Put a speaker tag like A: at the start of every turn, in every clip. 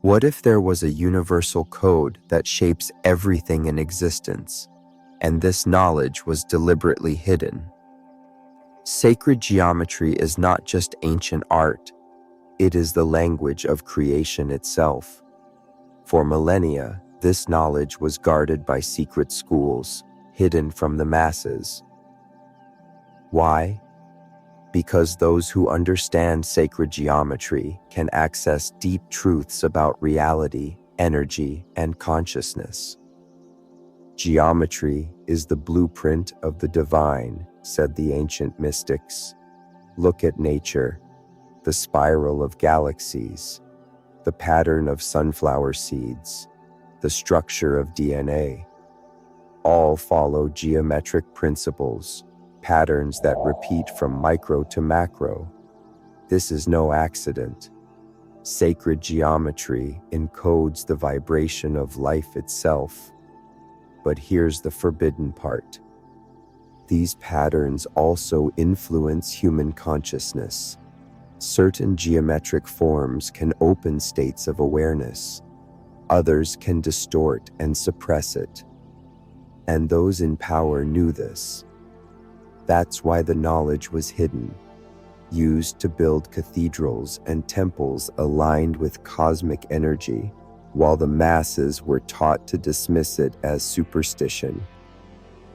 A: What if there was a universal code that shapes everything in existence, and this knowledge was deliberately hidden? Sacred geometry is not just ancient art, it is the language of creation itself. For millennia, this knowledge was guarded by secret schools, hidden from the masses. Why? Because those who understand sacred geometry can access deep truths about reality, energy, and consciousness. Geometry is the blueprint of the divine, said the ancient mystics. Look at nature, the spiral of galaxies, the pattern of sunflower seeds, the structure of DNA. All follow geometric principles, patterns that repeat from micro to macro. This is no accident. Sacred geometry encodes the vibration of life itself. But here's the forbidden part. These patterns also influence human consciousness. Certain geometric forms can open states of awareness. Others can distort and suppress it. And those in power knew this. That's why the knowledge was hidden, used to build cathedrals and temples aligned with cosmic energy, while the masses were taught to dismiss it as superstition.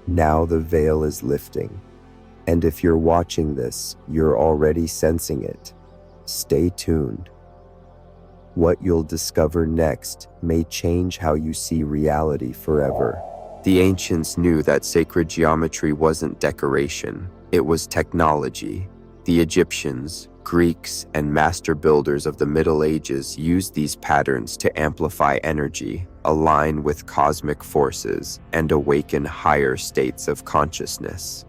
A: Now the veil is lifting, and if you're watching this, you're already sensing it. Stay tuned. What you'll discover next may change how you see reality forever. The ancients knew that sacred geometry wasn't decoration, it was technology. The Egyptians, Greeks, and master builders of the Middle Ages used these patterns to amplify energy, align with cosmic forces, and awaken higher states of consciousness.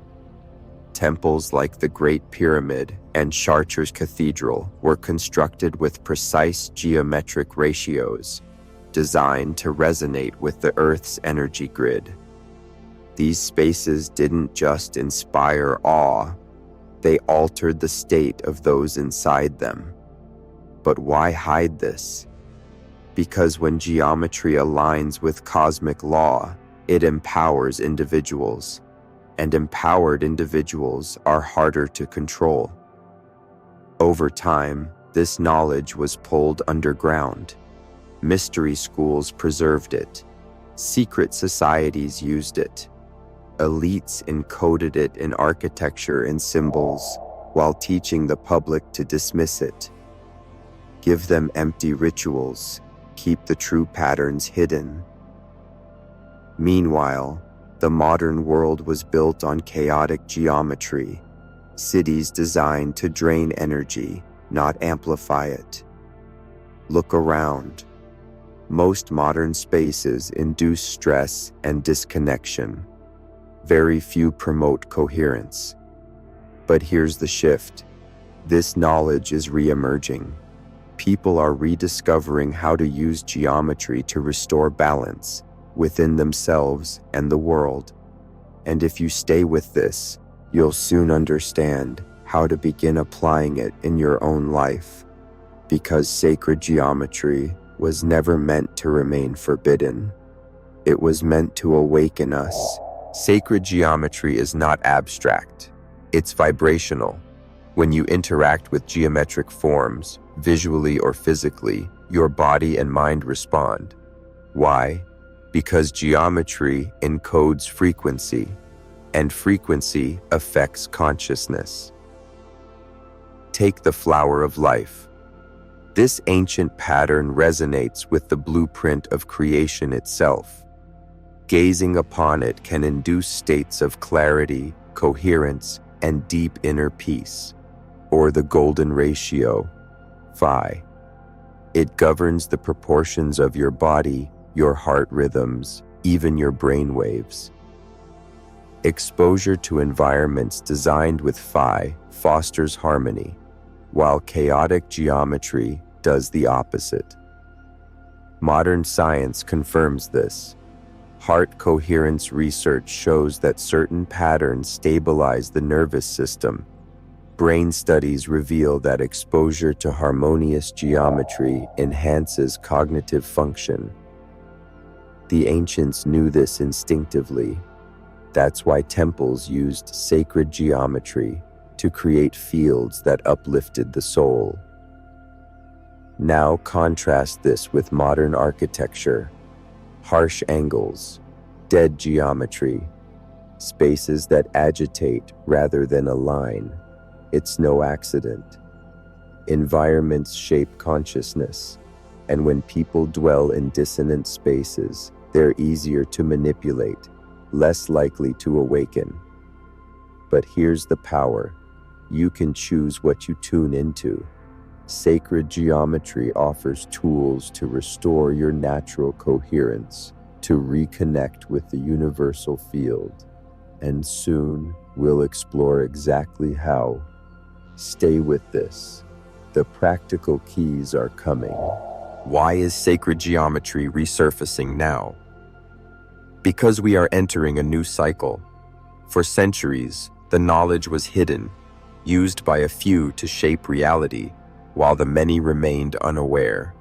A: Temples like the Great Pyramid and Chartres Cathedral were constructed with precise geometric ratios, designed to resonate with the Earth's energy grid. These spaces didn't just inspire awe, they altered the state of those inside them. But why hide this? Because when geometry aligns with cosmic law, it empowers individuals, and empowered individuals are harder to control. Over time, this knowledge was pulled underground. Mystery schools preserved it. Secret societies used it. Elites encoded it in architecture and symbols, while teaching the public to dismiss it. Give them empty rituals, keep the true patterns hidden. Meanwhile, the modern world was built on chaotic geometry, cities designed to drain energy, not amplify it. Look around. Most modern spaces induce stress and disconnection. Very few promote coherence. But here's the shift. This knowledge is re-emerging. People are rediscovering how to use geometry to restore balance within themselves and the world. And if you stay with this, you'll soon understand how to begin applying it in your own life. Because sacred geometry was never meant to remain forbidden. It was meant to awaken us. Sacred geometry is not abstract. It's vibrational. When you interact with geometric forms, visually or physically, your body and mind respond. Why? Because geometry encodes frequency, and frequency affects consciousness. Take the flower of life. This ancient pattern resonates with the blueprint of creation itself. Gazing upon it can induce states of clarity, coherence, and deep inner peace, or the golden ratio, phi. It governs the proportions of your body, your heart rhythms, even your brain waves. Exposure to environments designed with phi fosters harmony, while chaotic geometry does the opposite. Modern science confirms this. Heart coherence research shows that certain patterns stabilize the nervous system, Brain studies reveal that exposure to harmonious geometry enhances cognitive function. The ancients knew this instinctively. That's why temples used sacred geometry to create fields that uplifted the soul. Now contrast this with modern architecture. Harsh angles, dead geometry, spaces that agitate rather than align. It's no accident. Environments shape consciousness, and when people dwell in dissonant spaces, they're easier to manipulate, less likely to awaken. But here's the power. You can choose what you tune into. Sacred geometry offers tools to restore your natural coherence, to reconnect with the universal field. And soon, we'll explore exactly how. Stay with this. The practical keys are coming.
B: Why is sacred geometry resurfacing now? Because we are entering a new cycle. For centuries, the knowledge was hidden, used by a few to shape reality, while the many remained unaware.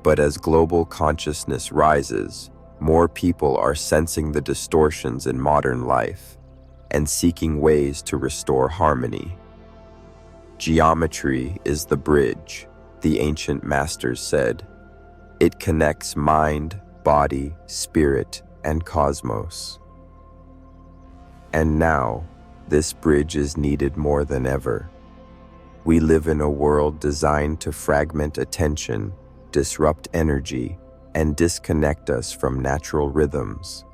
B: But as global consciousness rises, more people are sensing the distortions in modern life and seeking ways to restore harmony. Geometry is the bridge, the ancient masters said. It connects mind, body, spirit, and cosmos. And now, this bridge is needed more than ever. We live in a world designed to fragment attention, disrupt energy, and disconnect us from natural rhythms.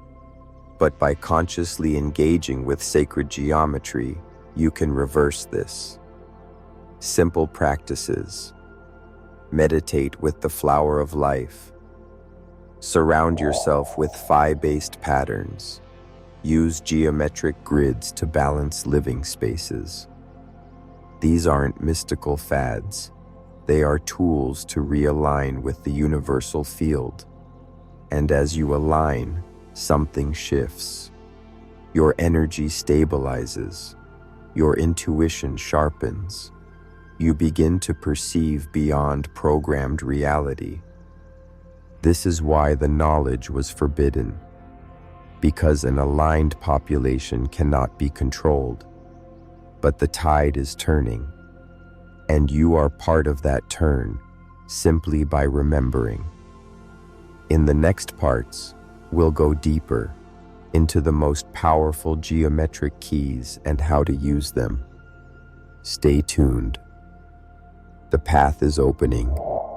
B: But by consciously engaging with sacred geometry, you can reverse this. Simple practices. Meditate with the flower of life. Surround yourself with phi-based patterns. Use geometric grids to balance living spaces. These aren't mystical fads. They are tools to realign with the universal field. And as you align, something shifts. Your energy stabilizes. Your intuition sharpens. You begin to perceive beyond programmed reality. This is why the knowledge was forbidden, because an aligned population cannot be controlled. But the tide is turning, and you are part of that turn simply by remembering. In the next parts, we'll go deeper into the most powerful geometric keys and how to use them. Stay tuned. The path is opening.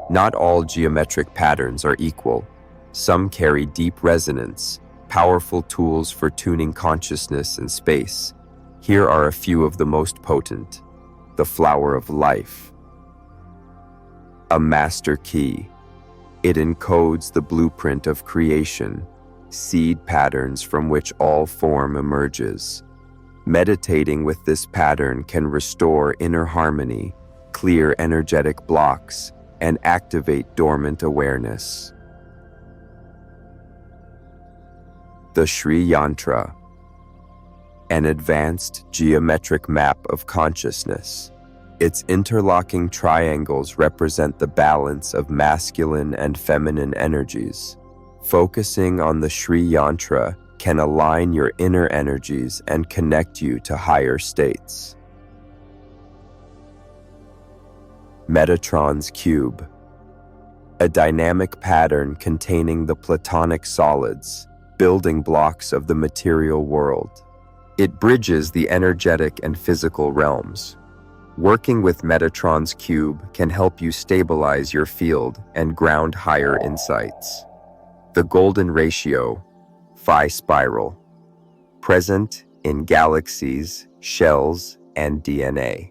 B: Not all geometric patterns are equal. Some carry deep resonance, powerful tools for tuning consciousness and space. Here are a few of the most potent. The flower of life. A master key. It encodes the blueprint of creation, seed patterns from which all form emerges. Meditating with this pattern can restore inner harmony, clear energetic blocks, and activate dormant awareness. The Sri Yantra. An advanced geometric map of consciousness. Its interlocking triangles represent the balance of masculine and feminine energies. Focusing on the Sri Yantra can align your inner energies and connect you to higher states. Metatron's cube. A dynamic pattern containing the platonic solids, building blocks of the material world. It bridges the energetic and physical realms. Working with Metatron's cube can help you stabilize your field and ground higher insights. The golden ratio, phi spiral, present in galaxies, shells, and DNA.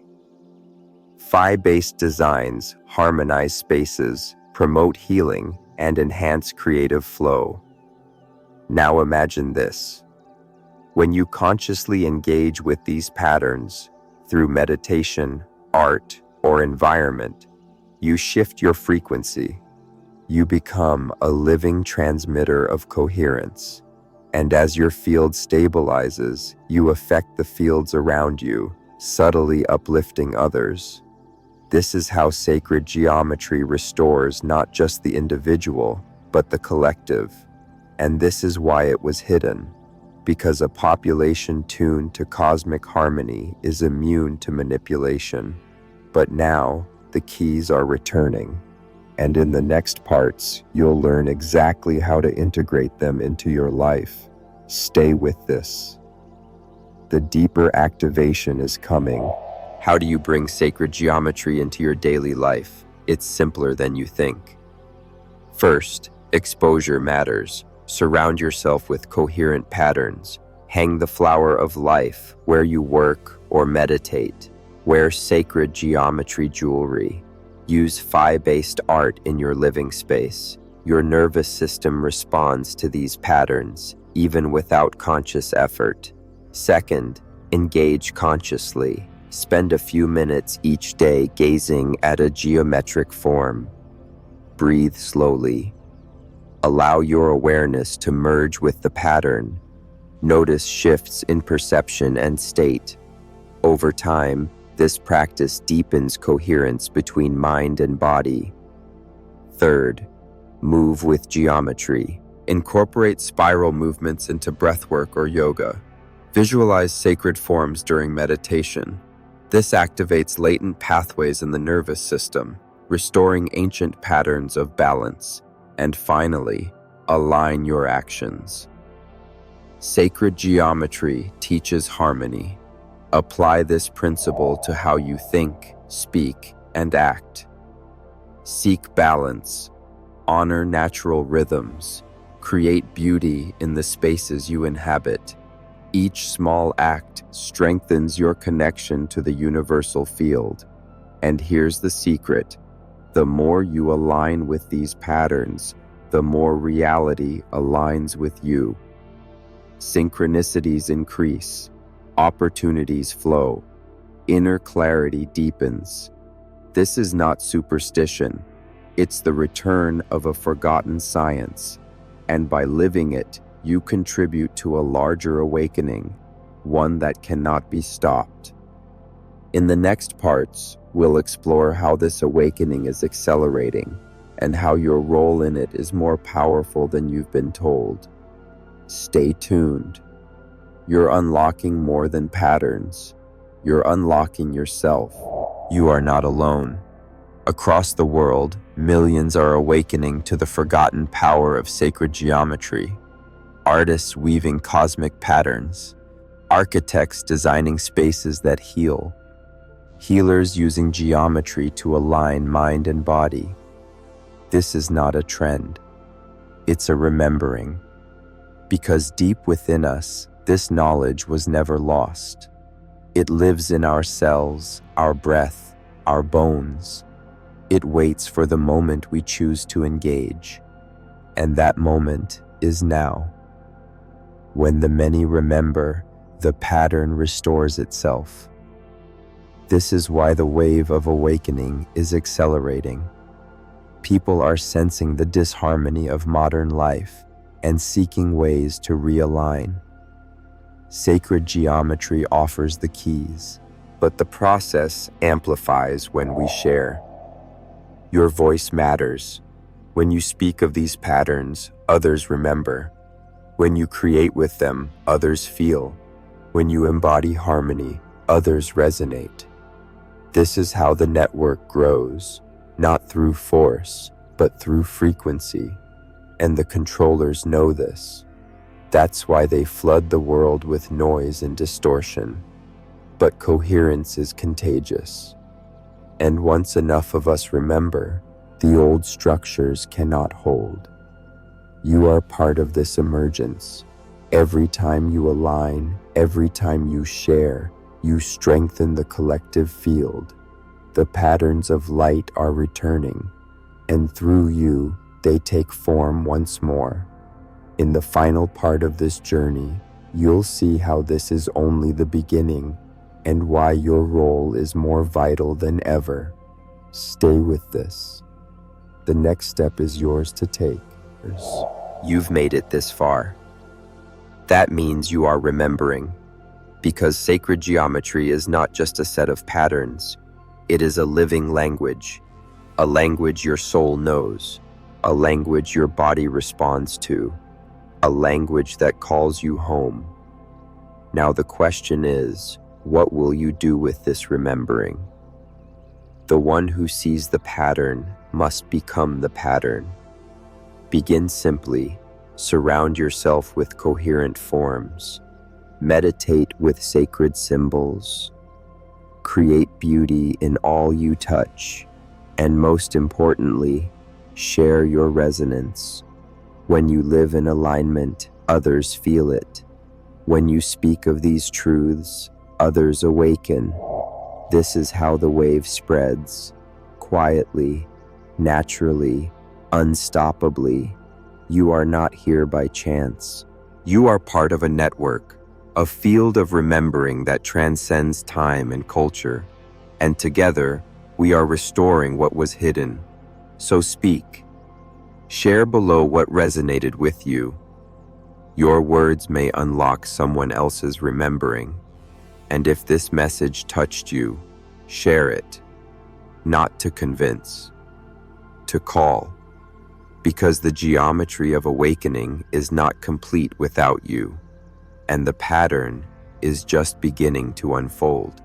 B: Phi-based designs harmonize spaces, promote healing, and enhance creative flow. Now imagine this. When you consciously engage with these patterns, through meditation, art, or environment, you shift your frequency. You become a living transmitter of coherence. And as your field stabilizes, you affect the fields around you,
A: subtly uplifting others. This is how sacred geometry restores not just the individual, but the collective. And this is why it was hidden, because a population tuned to cosmic harmony is immune to manipulation. But now, the keys are returning. And in the next parts, you'll learn exactly how to integrate them into your life. Stay with this. The deeper activation is coming.
B: How do you bring sacred geometry into your daily life? It's simpler than you think. First, exposure matters. Surround yourself with coherent patterns. Hang the flower of life where you work or meditate. Wear sacred geometry jewelry. Use phi-based art in your living space. Your nervous system responds to these patterns, even without conscious effort. Second, engage consciously. Spend a few minutes each day gazing at a geometric form. Breathe slowly. Allow your awareness to merge with the pattern. Notice shifts in perception and state. Over time, this practice deepens coherence between mind and body. Third, move with geometry. Incorporate spiral movements into breathwork or yoga. Visualize sacred forms during meditation. This activates latent pathways in the nervous system, restoring ancient patterns of balance. And finally, align your actions. Sacred geometry teaches harmony. Apply this principle to how you think, speak, and act. Seek balance. Honor natural rhythms. Create beauty in the spaces you inhabit. Each small act strengthens your connection to the universal field. And here's the secret. The more you align with these patterns, the more reality aligns with you. Synchronicities increase. Opportunities flow. Inner clarity deepens. This is not superstition. It's the return of a forgotten science. And by living it, you contribute to a larger awakening, one that cannot be stopped. In the next parts, we'll explore how this awakening is accelerating and how your role in it is more powerful than you've been told. Stay tuned. You're unlocking more than patterns. You're unlocking yourself. You are not alone. Across the world, millions are awakening to the forgotten power of sacred geometry. Artists weaving cosmic patterns. Architects designing spaces that heal. Healers using geometry to align mind and body. This is not a trend. It's a remembering. Because deep within us, this knowledge was never lost. It lives in our cells, our breath, our bones. It waits for the moment we choose to engage. And that moment is now. When the many remember, the pattern restores itself. This is why the wave of awakening is accelerating. People are sensing the disharmony of modern life and seeking ways to realign. Sacred geometry offers the keys, but the process amplifies when we share. Your voice matters. When you speak of these patterns, others remember. When you create with them, others feel. When you embody harmony, others resonate. This is how the network grows, not through force, but through frequency. And the controllers know this. That's why they flood the world with noise and distortion. But coherence is contagious. And once enough of us remember, the old structures cannot hold. You are part of this emergence. Every time you align, every time you share, you strengthen the collective field. The patterns of light are returning, and through you, they take form once more. In the final part of this journey, you'll see how this is only the beginning and why your role is more vital than ever. Stay with this. The next step is yours to take. You've made it this far. That means you are remembering. Because sacred geometry is not just a set of patterns, it is a living language, a language your soul knows, a language your body responds to, a language that calls you home. Now the question is, what will you do with this remembering? The one who sees the pattern must become the pattern. Begin simply, surround yourself with coherent forms, meditate with sacred symbols, create beauty in all you touch, and most importantly, share your resonance. When you live in alignment, others feel it. When you speak of these truths, others awaken. This is how the wave spreads, quietly, naturally, unstoppably. You are not here by chance. You are part of a network, a field of remembering that transcends time and culture. And together, we are restoring what was hidden. So speak. Share below what resonated with you. Your words may unlock someone else's remembering. And if this message touched you, share it. Not to convince, to call. Because the geometry of awakening is not complete without you, and the pattern is just beginning to unfold.